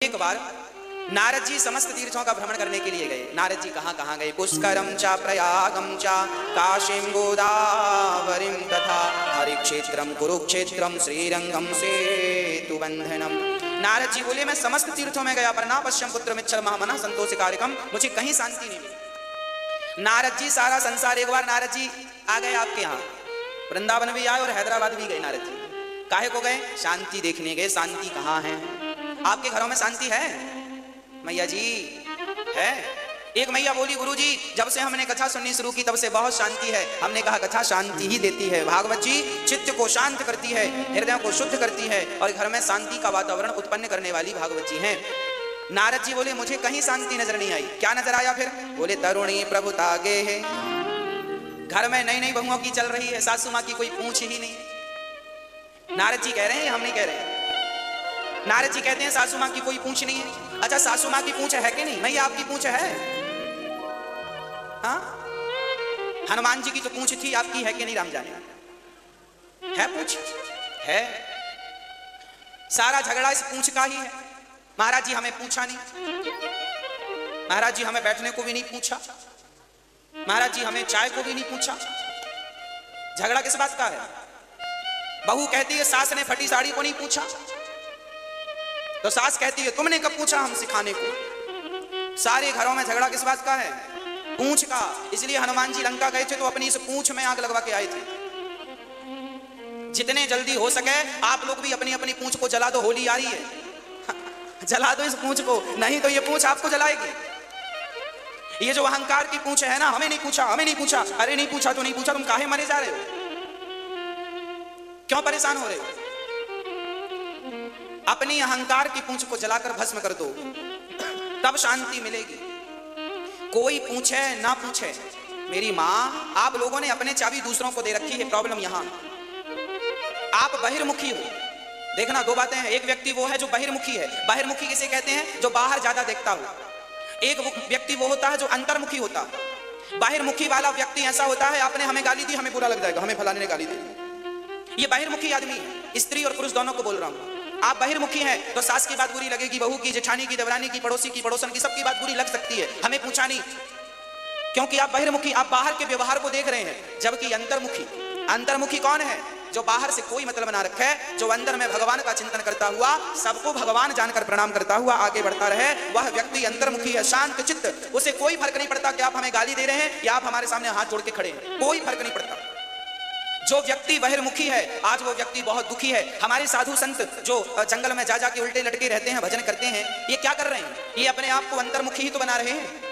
एक बार नारद जी समस्त तीर्थों का भ्रमण करने के लिए गए। नारद जी कहाँ कहाँ गए? पुष्करम च प्रयागम च काशीं गोदावरीं तथा हरिक्षेत्रम कुरुक्षेत्रम श्रीरंगम सेतुबंधनम। नारद जी बोले मैं समस्त तीर्थों में गया पर ना पश्यम पुत्र मिच्छर महामना संतोष कार्यक्रम, मुझे कहीं शांति नहीं मिली। नारद जी सारा संसार, एक बार नारद जी आ गए आपके यहाँ, वृंदावन भी आए और हैदराबाद भी गए। नारद जी काहे को गए? शांति देखने गए। शांति कहाँ है? आपके घरों में शांति है? मैया जी है। एक मैया बोली गुरुजी जब से हमने कथा सुननी शुरू की तब से बहुत शांति है। हमने कहा कथा शांति ही देती है, भागवत जी चित्त को शांत करती है, हृदय को शुद्ध करती है और घर में शांति का वातावरण उत्पन्न करने वाली भागवत जी हैं। नारद जी बोले मुझे कहीं शांति नजर नहीं आई। क्या नजर आया फिर? बोले तरुणी प्रभुता गे है। घर में नई नई बहुओं की चल रही है, सासू माँ की कोई पूछ ही नहीं। नारद जी कह रहे हैं, हम नहीं कह रहे हैं। नारद जी कहते हैं सासू माँ की कोई पूछ नहीं है। अच्छा सासू माँ की पूछ है कि नहीं? मैया आपकी पूछ है? हाँ, हनुमान जी की तो पूछ थी, आपकी है कि नहीं? राम जाने है पूछ है। सारा झगड़ा इस पूछ का ही है। महाराज जी हमें पूछा नहीं, महाराज जी हमें बैठने को भी नहीं पूछा, महाराज जी हमें चाय को भी नहीं पूछा। झगड़ा किस बात का है? बहू कहती है सास ने फटी साड़ी को नहीं पूछा, तो सास कहती है तुमने कब पूछा हम सिखाने को। सारे घरों में झगड़ा किस बात का है? पूंछ का। इसलिए हनुमान जी लंका गए थे तो अपनी इस पूंछ में आग लगवा के आए थे। जितने जल्दी हो सके आप लोग भी अपनी अपनी पूंछ को जला दो, होली आ रही है। जला दो इस पूंछ को, नहीं तो ये पूंछ आपको जलाएगी। ये जो अहंकार की पूंछ है ना, हमें नहीं पूछा, हमें नहीं पूछा, अरे नहीं पूछा तो नहीं पूछा, तुम काहे मरे जा रहे हो? क्यों परेशान हो रहे हो? अपनी अहंकार की पूंछ को जलाकर भस्म कर दो, तब शांति मिलेगी। कोई पूछे ना पूछे, मेरी मां आप लोगों ने अपने चाबी दूसरों को दे रखी है। प्रॉब्लम यहां आप बहिर्मुखी हो। देखना दो बातें हैं। एक व्यक्ति वो है जो बहिर्मुखी है। बहिर्मुखी किसे कहते हैं? जो बाहर ज्यादा देखता हो। एक व्यक्ति वो होता है जो अंतर्मुखी होता है। बहिर्मुखी वाला व्यक्ति ऐसा होता है आपने हमें गाली दी, हमें बुरा लग जाएगा, हमें फलाने ने गाली दी। ये बहिर्मुखी आदमी है। स्त्री और पुरुष दोनों को बोल रहा हूं। आप बहिर्मुखी हैं तो सास की बात बुरी लगेगी, बहू की, जेठानी की, देवरानी की, पड़ोसी की, पड़ोसन की, सबकी बात बुरी लग सकती है। हमें पूछा नहीं क्योंकि आप बहिर्मुखी, आप बाहर के व्यवहार को देख रहे हैं। जबकि अंतर्मुखी कौन है? जो बाहर से कोई मतलब ना रखे, जो अंदर में भगवान का चिंतन करता हुआ सबको भगवान जानकर प्रणाम करता हुआ आगे बढ़ता रहे, वह व्यक्ति अंतर्मुखी है, शांत चित्त। उसे कोई फर्क नहीं पड़ता कि आप हमें गाली दे रहे हैं या आप हमारे सामने हाथ जोड़ के खड़े हैं, कोई फर्क नहीं पड़ता। जो व्यक्ति बहिर्मुखी है आज वो व्यक्ति बहुत दुखी है। हमारे साधु संत जो जंगल में जा जाके उल्टे लटके रहते हैं, भजन करते हैं, ये क्या कर रहे हैं? ये अपने आप को अंतर्मुखी ही तो बना रहे हैं।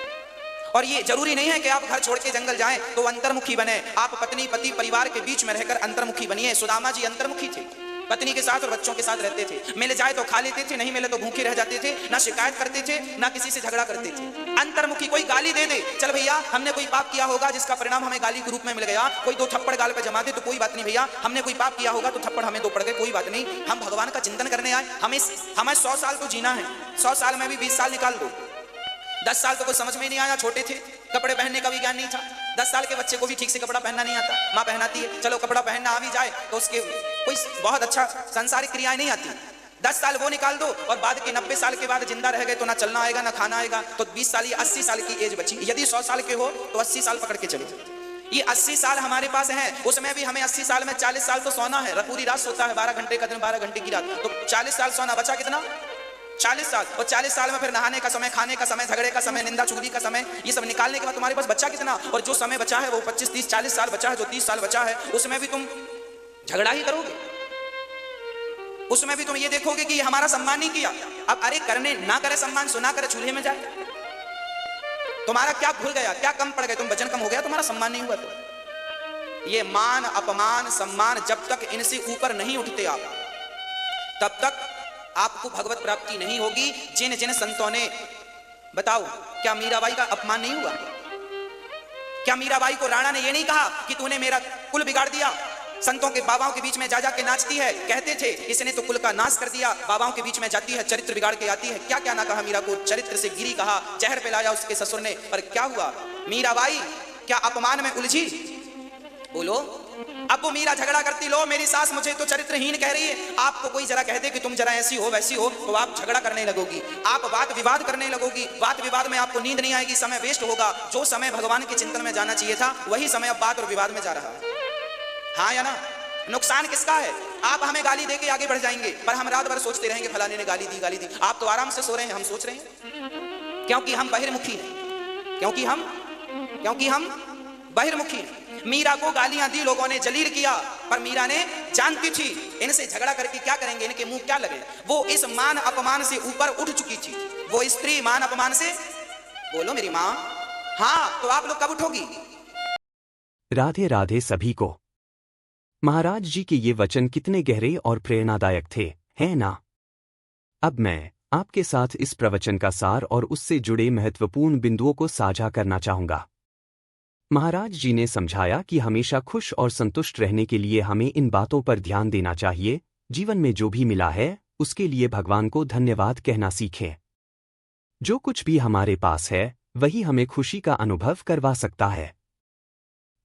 और ये जरूरी नहीं है कि आप घर छोड़ के जंगल जाएं तो अंतर्मुखी बने। आप पत्नी पति परिवार के बीच में रहकर अंतर्मुखी बनिए। सुदामा जी अंतर्मुखी थे, पत्नी के साथ और बच्चों के साथ रहते थे। मिल जाए तो खा लेते थे, नहीं मिले तो भूखे रह जाते थे। ना शिकायत करते थे, ना किसी से झगड़ा करते थे। अंतर्मुखी। कोई गाली दे दे, चल भैया हमने कोई पाप किया होगा जिसका परिणाम हमें गाली के रूप में मिल गया, कोई दो थप्पड़ गाल पे जमा दे तो कोई बात नहीं भैया, हमने कोई पाप किया होगा तो थप्पड़ हमें दो पड़ गए, कोई बात नहीं। हम भगवान का चिंतन करने आए, हमें 100 साल तो जीना है। 100 साल में भी 20 साल निकाल दो। 10 साल तो कुछ समझ में नहीं आया, छोटे थे, कपड़े पहनने का भी ज्ञान नहीं था। 10 साल के बच्चे को भी ठीक से कपड़ा पहनना नहीं आता, माँ पहनाती है, चलो कपड़ा पहनना आ भी जाए तो उसके कोई बहुत अच्छा सांसारिक क्रियाएं नहीं आती। 10 साल वो निकाल दो और बाद के 90 साल के बाद जिंदा रह गए तो ना चलना आएगा ना खाना आएगा, तो 20 साल या 80 साल की एज बची। यदि 100 साल के हो तो 80 साल पकड़ के चलो। ये 80 साल हमारे पास है, उसमें भी हमें 80 साल में 40 साल तो सोना है। पूरी रात सोता है, 12 घंटे का दिन 12 घंटे की रात, तो 40 साल सोना, बचा कितना? 40 साल। और 40 साल में फिर नहाने का समय, खाने का समय, झगड़े का समय, निंदा चुगली का समय, ये सब निकालने के बाद तुम्हारे पास बचा कितना? और जो समय बचा है वो 25 30 40 साल बचा है, जो 30 साल बचा है उसमें भी तुम झगड़ा ही करोगे। उसमें भी तुम ये देखोगे कि ये हमारा सम्मान नहीं किया। अब अरे करने ना करे सम्मान, सुना करे चूल्हे में जाए। तुम्हारा क्या भूल गया, क्या कम पड़ गए? तुम वजन कम हो गया, तुम्हारा सम्मान नहीं हुआ। तो ये मान अपमान सम्मान जब तक इनसे ऊपर नहीं उठते आप, तब तक आपको भगवत प्राप्ति नहीं होगी। जिन जिन संतों ने, बताओ क्या मीराबाई का अपमान नहीं हुआ? क्या मीराबाई को राणा ने यह नहीं कहा कि तूने मेरा कुल बिगाड़ दिया? संतों के बाबाओं के बीच में जा जाके नाचती है, कहते थे इसने तो कुल का नाश कर दिया। बाबाओं के बीच में जाती है, चरित्र बिगाड़ के आती है। क्या क्या ना कहा मीरा को, चरित्र से गिरी कहा, जहर पिलाया उसके ससुर ने, पर क्या हुआ? मीराबाई क्या अपमान में उलझी? बोलो। अब वो मीरा झगड़ा करती, लो मेरी सास मुझे तो चरित्रहीन कह रही है। आपको कोई जरा कह दे कि तुम जरा ऐसी हो वैसी हो, तो आप झगड़ा करने लगोगी, आप वाद विवाद करने लगोगी। वाद विवाद में आपको नींद नहीं आएगी, समय वेस्ट होगा। जो समय भगवान के चिंतन में जाना चाहिए था, वही समय अब वाद और विवाद में जा रहा है। हाँ या ना? नुकसान किसका है? आप हमें गाली दे के आगे बढ़ जाएंगे, पर हम रात भर सोचते रहेंगे फलाने ने गाली दी, गाली दी। आप तो आराम से सो रहे हैं, हम सोच रहे हैं, क्योंकि हम बहिर्मुखी हैं, क्योंकि हम बहिर्मुखी हैं। मीरा को गालियां दी, लोगों ने जलील किया, पर मीरा ने जानती थी इनसे झगड़ा करके क्या करेंगे, इनके मुंह क्या लगे। वो इस मान अपमान से ऊपर उठ चुकी थी, वो स्त्री मान अपमान से। बोलो मेरी मां। हाँ, तो आप लोग कब उठोगी? राधे राधे सभी को। महाराज जी के ये वचन कितने गहरे और प्रेरणादायक थे, है ना? अब मैं आपके साथ इस प्रवचन का सार और उससे जुड़े महत्वपूर्ण बिंदुओं को साझा करना चाहूंगा। महाराज जी ने समझाया कि हमेशा खुश और संतुष्ट रहने के लिए हमें इन बातों पर ध्यान देना चाहिए। जीवन में जो भी मिला है, उसके लिए भगवान को धन्यवाद कहना सीखें। जो कुछ भी हमारे पास है, वही हमें खुशी का अनुभव करवा सकता है।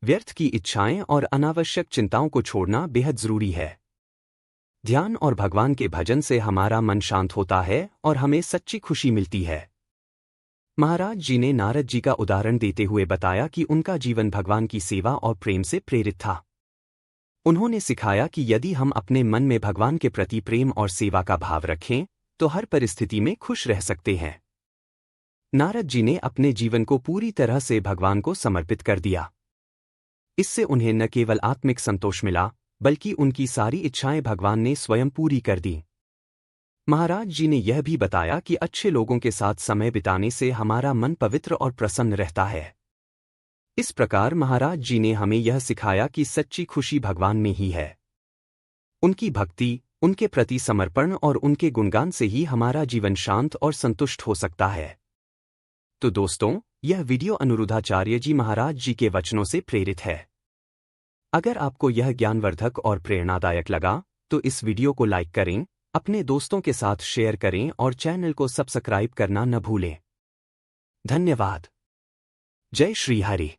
व्यर्थ की इच्छाएं और अनावश्यक चिंताओं को छोड़ना बेहद जरूरी है। ध्यान और भगवान के भजन से हमारा मन शांत होता है और हमें सच्ची खुशी मिलती है। महाराज जी ने नारद जी का उदाहरण देते हुए बताया कि उनका जीवन भगवान की सेवा और प्रेम से प्रेरित था। उन्होंने सिखाया कि यदि हम अपने मन में भगवान के प्रति प्रेम और सेवा का भाव रखें, तो हर परिस्थिति में खुश रह सकते हैं। नारद जी ने अपने जीवन को पूरी तरह से भगवान को समर्पित कर दिया। इससे उन्हें न केवल आत्मिक संतोष मिला, बल्कि उनकी सारी इच्छाएं भगवान ने स्वयं पूरी कर दी। महाराज जी ने यह भी बताया कि अच्छे लोगों के साथ समय बिताने से हमारा मन पवित्र और प्रसन्न रहता है। इस प्रकार महाराज जी ने हमें यह सिखाया कि सच्ची खुशी भगवान में ही है। उनकी भक्ति, उनके प्रति समर्पण और उनके गुणगान से ही हमारा जीवन शांत और संतुष्ट हो सकता है। तो दोस्तों, यह वीडियो अनिरुद्धाचार्य जी महाराज जी के वचनों से प्रेरित है। अगर आपको यह ज्ञानवर्धक और प्रेरणादायक लगा, तो इस वीडियो को लाइक करें, अपने दोस्तों के साथ शेयर करें और चैनल को सब्सक्राइब करना न भूलें। धन्यवाद। जय श्री हरि।